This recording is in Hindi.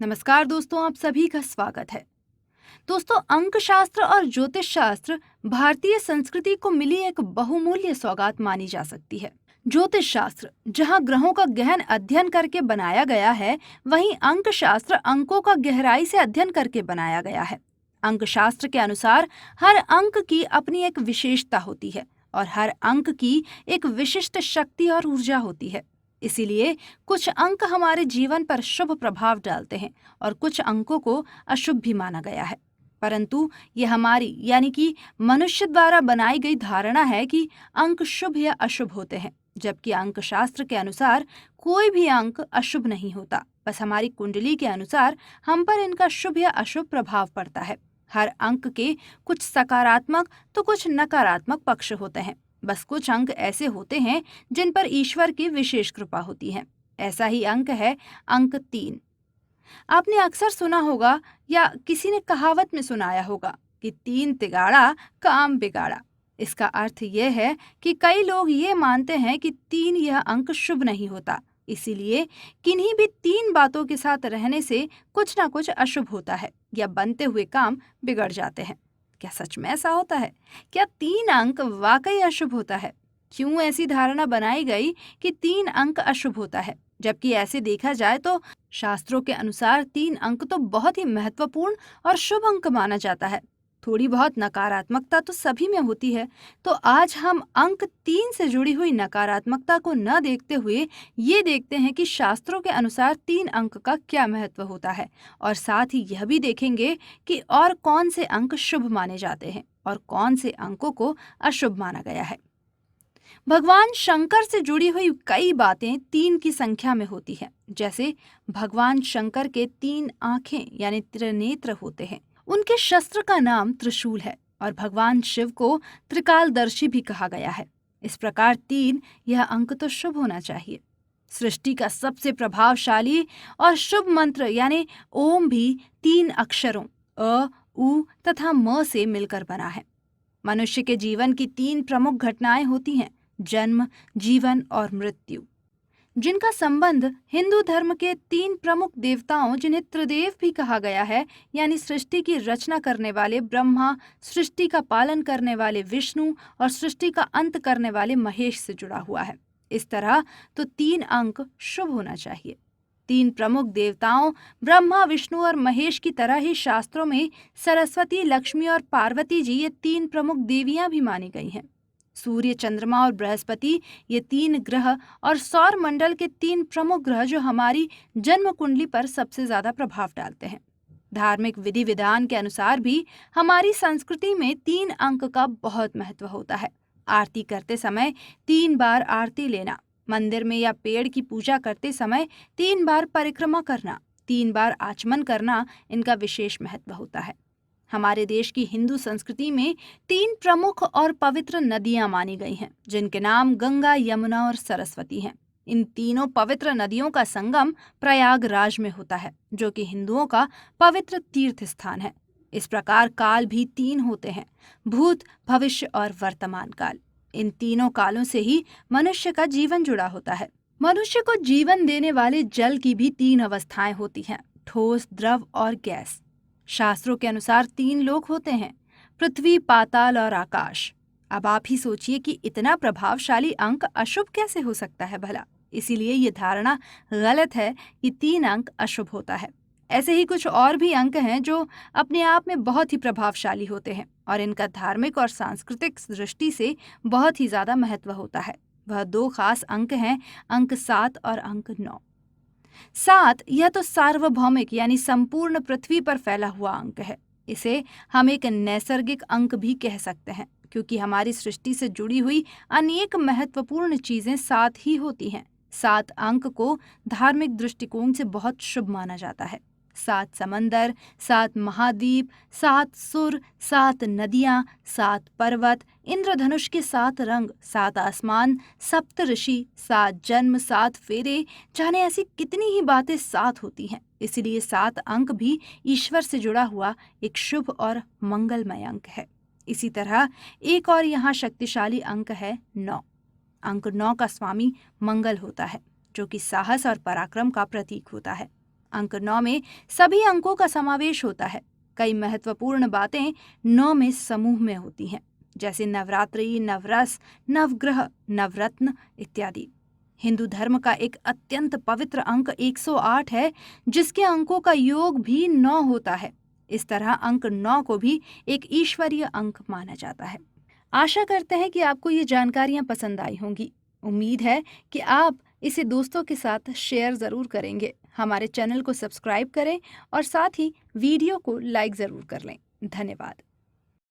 नमस्कार दोस्तों, आप सभी का स्वागत है। दोस्तों, अंक शास्त्र और ज्योतिष शास्त्र भारतीय संस्कृति को मिली एक बहुमूल्य सौगात मानी जा सकती है। ज्योतिष शास्त्र जहां ग्रहों का गहन अध्ययन करके बनाया गया है, वहीं अंक शास्त्र अंकों का गहराई से अध्ययन करके बनाया गया है। अंक शास्त्र के अनुसार हर अंक की अपनी एक विशेषता होती है और हर अंक की एक विशिष्ट शक्ति और ऊर्जा होती है। इसीलिए कुछ अंक हमारे जीवन पर शुभ प्रभाव डालते हैं और कुछ अंकों को अशुभ भी माना गया है। परंतु ये हमारी यानी कि मनुष्य द्वारा बनाई गई धारणा है कि अंक शुभ या अशुभ होते हैं, जबकि अंक शास्त्र के अनुसार कोई भी अंक अशुभ नहीं होता। बस हमारी कुंडली के अनुसार हम पर इनका शुभ या अशुभ प्रभाव पड़ता है। हर अंक के कुछ सकारात्मक तो कुछ नकारात्मक पक्ष होते हैं। बस कुछ अंक ऐसे होते हैं जिन पर ईश्वर की विशेष कृपा होती है। ऐसा ही अंक है अंक 3। आपने अक्सर सुना होगा या किसी ने कहावत में सुनाया होगा कि 3 तिगाड़ा काम बिगाड़ा। इसका अर्थ यह है कि कई लोग ये मानते हैं कि 3 यह अंक शुभ नहीं होता, इसीलिए किन्हीं भी 3 बातों के साथ रहने से कुछ ना कुछ अशुभ होता है या बनते हुए काम बिगड़ जाते हैं। क्या सच में ऐसा होता है? क्या 3 अंक वाकई अशुभ होता है? क्यों ऐसी धारणा बनाई गई कि 3 अंक अशुभ होता है, जबकि ऐसे देखा जाए तो शास्त्रों के अनुसार 3 अंक तो बहुत ही महत्वपूर्ण और शुभ अंक माना जाता है। थोड़ी बहुत नकारात्मकता तो सभी में होती है। तो आज हम अंक 3 से जुड़ी हुई नकारात्मकता को न देखते हुए ये देखते हैं कि शास्त्रों के अनुसार 3 अंक का क्या महत्व होता है, और साथ ही यह भी देखेंगे कि और कौन से अंक शुभ माने जाते हैं और कौन से अंकों को अशुभ माना गया है। भगवान शंकर से जुड़ी हुई कई बातें 3 की संख्या में होती हैं। जैसे भगवान शंकर के 3 आंखें यानी त्रिनेत्र होते हैं। उनके शस्त्र का नाम त्रिशूल है और भगवान शिव को त्रिकालदर्शी भी कहा गया है। इस प्रकार 3 यह अंक तो शुभ होना चाहिए। सृष्टि का सबसे प्रभावशाली और शुभ मंत्र यानी ओम भी 3 अक्षरों अ, उ तथा म से मिलकर बना है। मनुष्य के जीवन की 3 प्रमुख घटनाएं होती हैं: जन्म, जीवन और मृत्यु, जिनका संबंध हिंदू धर्म के 3 प्रमुख देवताओं, जिन्हें त्रिदेव भी कहा गया है, यानी सृष्टि की रचना करने वाले ब्रह्मा, सृष्टि का पालन करने वाले विष्णु और सृष्टि का अंत करने वाले महेश से जुड़ा हुआ है। इस तरह तो 3 अंक शुभ होना चाहिए। 3 प्रमुख देवताओं ब्रह्मा, विष्णु और महेश की तरह ही शास्त्रों में सरस्वती, लक्ष्मी और पार्वती जी ये 3 प्रमुख देवियां भी मानी गई हैं। सूर्य, चंद्रमा और बृहस्पति ये 3 ग्रह और सौर मंडल के 3 प्रमुख ग्रह जो हमारी जन्म कुंडली पर सबसे ज्यादा प्रभाव डालते हैं। धार्मिक विधि विधान के अनुसार भी हमारी संस्कृति में 3 अंक का बहुत महत्व होता है। आरती करते समय 3 बार आरती लेना, मंदिर में या पेड़ की पूजा करते समय 3 बार परिक्रमा करना, 3 बार आचमन करना, इनका विशेष महत्व होता है। हमारे देश की हिंदू संस्कृति में 3 प्रमुख और पवित्र नदियां मानी गई हैं, जिनके नाम गंगा, यमुना और सरस्वती हैं। इन तीनों पवित्र नदियों का संगम प्रयागराज में होता है, जो कि हिंदुओं का पवित्र तीर्थ स्थान है। इस प्रकार काल भी 3 होते हैं: भूत, भविष्य और वर्तमान काल। इन तीनों कालों से ही मनुष्य का जीवन जुड़ा होता है। मनुष्य को जीवन देने वाले जल की भी 3 अवस्थाएं होती हैं: ठोस, द्रव और गैस। शास्त्रों के अनुसार 3 लोक होते हैं: पृथ्वी, पाताल और आकाश। अब आप ही सोचिए कि इतना प्रभावशाली अंक अशुभ कैसे हो सकता है भला। इसीलिए ये धारणा गलत है कि 3 अंक अशुभ होता है। ऐसे ही कुछ और भी अंक हैं जो अपने आप में बहुत ही प्रभावशाली होते हैं और इनका धार्मिक और सांस्कृतिक दृष्टि से बहुत ही ज्यादा महत्व होता है। वह 2 खास अंक हैं, अंक 7 और अंक 9। 7 यह तो सार्वभौमिक यानी संपूर्ण पृथ्वी पर फैला हुआ अंक है। इसे हम एक नैसर्गिक अंक भी कह सकते हैं, क्योंकि हमारी सृष्टि से जुड़ी हुई अनेक महत्वपूर्ण चीजें 7 ही होती हैं। 7 अंक को धार्मिक दृष्टिकोण से बहुत शुभ माना जाता है। 7 समंदर, 7 महाद्वीप, 7 सुर, 7 नदियां, 7 पर्वत, इंद्रधनुष के 7 रंग, 7 आसमान, सप्त ऋषि, 7 जन्म, 7 फेरे, जाने ऐसी कितनी ही बातें 7 होती हैं। इसलिए 7 अंक भी ईश्वर से जुड़ा हुआ एक शुभ और मंगलमय अंक है। इसी तरह एक और यहाँ शक्तिशाली अंक है 9। अंक 9 का स्वामी मंगल होता है, जो कि साहस और पराक्रम का प्रतीक होता है। अंक 9 में सभी अंकों का समावेश होता है। कई महत्वपूर्ण बातें 9 में समूह में होती हैं, जैसे नवरात्रि, नवरस, नवग्रह, नवरत्न इत्यादि। हिंदू धर्म का एक अत्यंत पवित्र अंक 108 है, जिसके अंकों का योग भी 9 होता है। इस तरह अंक 9 को भी एक ईश्वरीय अंक माना जाता है। आशा करते हैं कि आपको ये जानकारियां पसंद आई होंगी। उम्मीद है कि आप इसे दोस्तों के साथ शेयर ज़रूर करेंगे। हमारे चैनल को सब्सक्राइब करें और साथ ही वीडियो को लाइक ज़रूर कर लें। धन्यवाद।